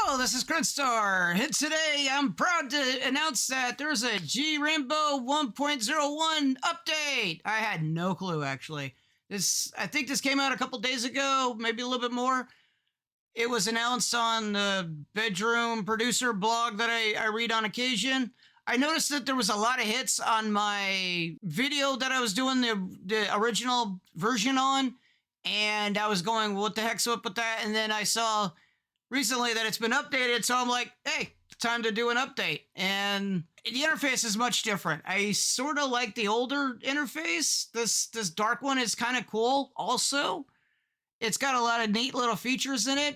Hello, this is Grinstar, and today I'm proud to announce that there's a gRainbow 1.01 update. I had no clue, actually. I think this came out a couple days ago, maybe a little bit more. It was announced on the bedroom producer blog that I read on occasion. I noticed that there was a lot of hits on my video that I was doing the original version on, and I was going, what the heck's up with that? And then I saw recently that it's been updated, so I'm like, hey, time to do an update. And the interface is much different. I sort of like the older interface. This dark one is kind of cool also. It's got a lot of neat little features in it.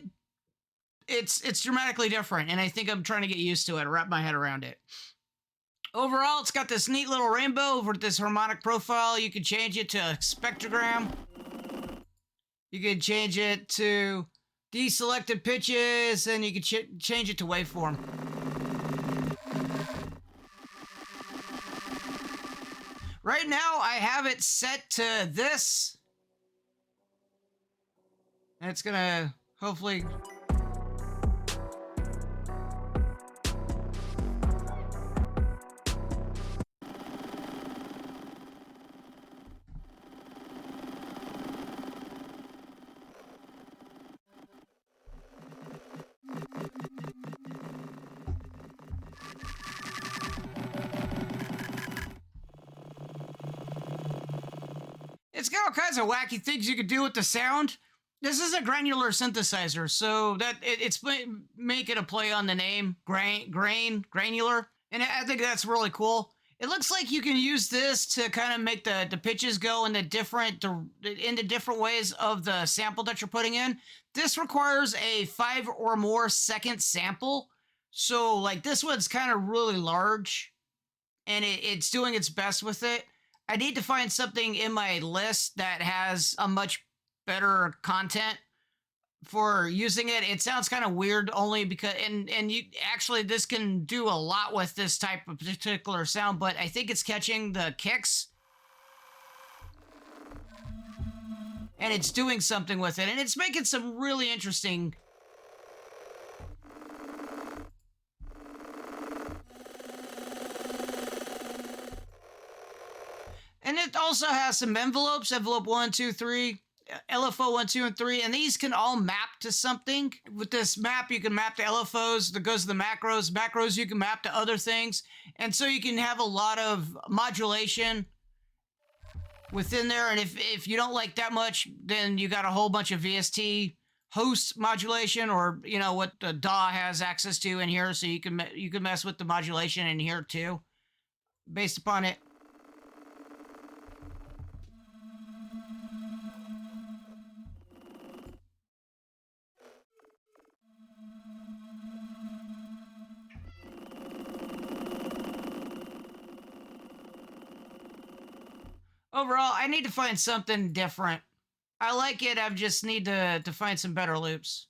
It's dramatically different, and I think I'm trying to get used to it, wrap my head around it. Overall, it's got this neat little rainbow with this harmonic profile. You can change it to spectrogram. You can change it to deselected pitches, and you can change it to waveform. Right now, I have it set to this. And it's gonna hopefully... It's got all kinds of wacky things you can do with the sound. This is a granular synthesizer, so that it's making a play on the name Granular, and I think that's really cool. It looks like you can use this to kind of make the pitches go in the different ways of the sample that you're putting in. This requires a 5 or more second sample, so like this one's kind of really large, and it's doing its best with it. I need to find something in my list that has a much better content for using it. It sounds kind of weird only because, and you actually, this can do a lot with this type of particular sound, but I think it's catching the kicks and it's doing something with it, and it's making some really interesting... And it also has some envelopes, envelope 1, 2, 3, LFO 1, 2, and 3, and these can all map to something. With this map, you can map to LFOs, that goes to the macros. Macros you can map to other things, and so you can have a lot of modulation within there, and if you don't like that much, then you got a whole bunch of VST host modulation, or, you know, what the DAW has access to in here, so you can mess with the modulation in here too, based upon it. Overall, I need to find something different. I like it, I just need to find some better loops.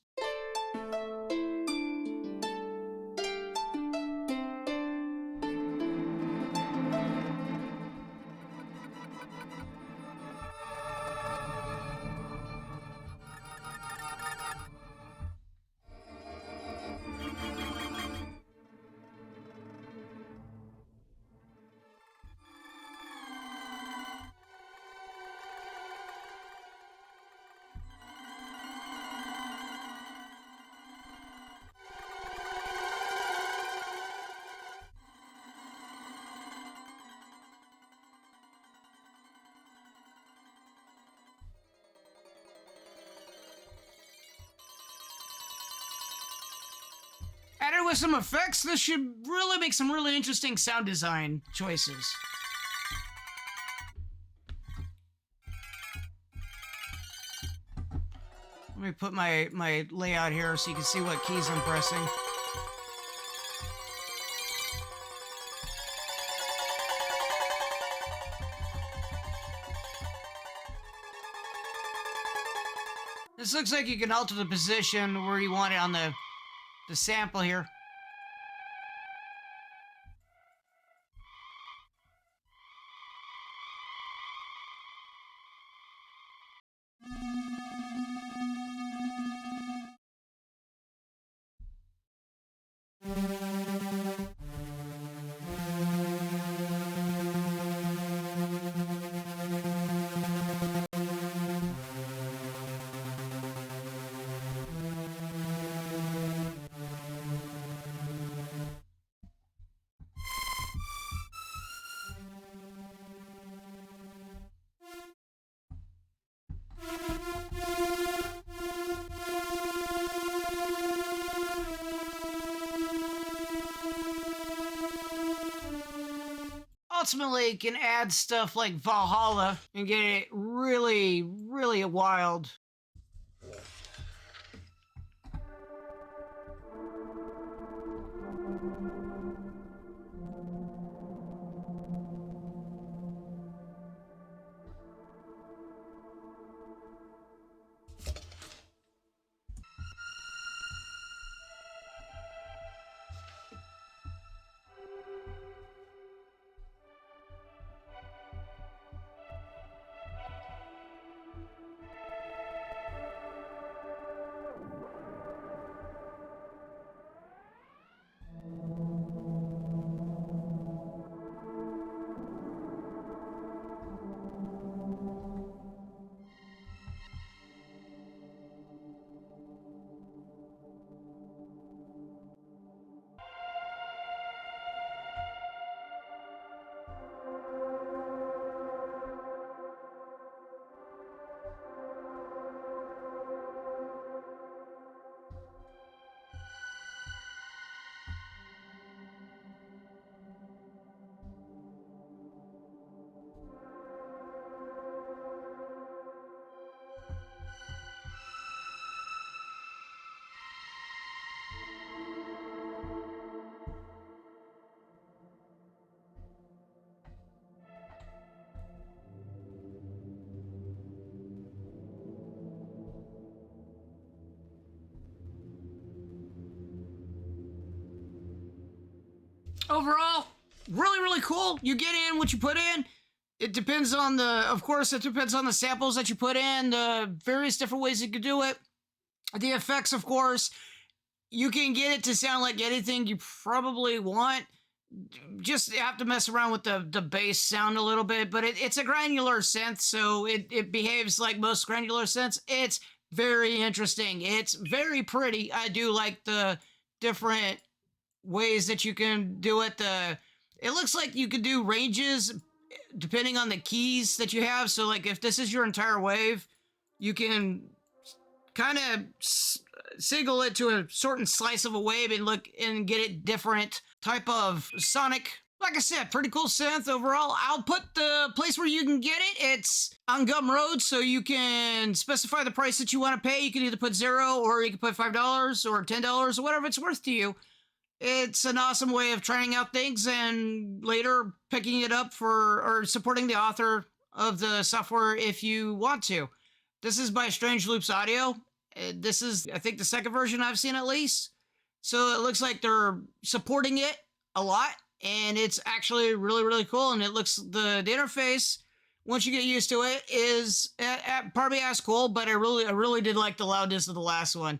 Added with some effects, this should really make some really interesting sound design choices. Let me put my layout here so you can see what keys I'm pressing. This looks like you can alter the position where you want it on the sample here. Ultimately, you can add stuff like Valhalla and get it really, really wild. Overall, really, really cool. You get in what you put in. It depends on of course, it depends on the samples that you put in, the various different ways you can do it. The effects, of course, you can get it to sound like anything you probably want. Just have to mess around with the bass sound a little bit, but it's a granular synth, so it behaves like most granular synths. It's very interesting. It's very pretty. I do like the different ways that you can do it. It looks like you could do ranges depending on the keys that you have. So like if this is your entire wave, you can kind of single it to a certain slice of a wave and look and get it different type of sonic. Like I said, pretty cool synth overall. I'll put the place where you can get it. It's on Gumroad, so you can specify the price that you want to pay. You can either put $0 or you can put $5 or $10 or whatever it's worth to you. It's an awesome way of trying out things and later picking it up or supporting the author of the software if you want to. This is by Strange Loops Audio. This is, I think, the second version I've seen at least. So it looks like they're supporting it a lot, and it's actually really, really cool. And it looks, the interface, once you get used to it, is probably as cool, but I really did like the loudness of the last one.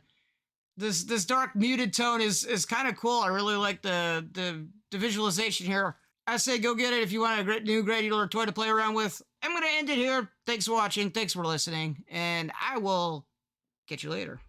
This dark muted tone is kind of cool. I really like the visualization here. I say go get it if you want a great new granular toy to play around with. I'm going to end it here. Thanks for watching. Thanks for listening. And I will catch you later.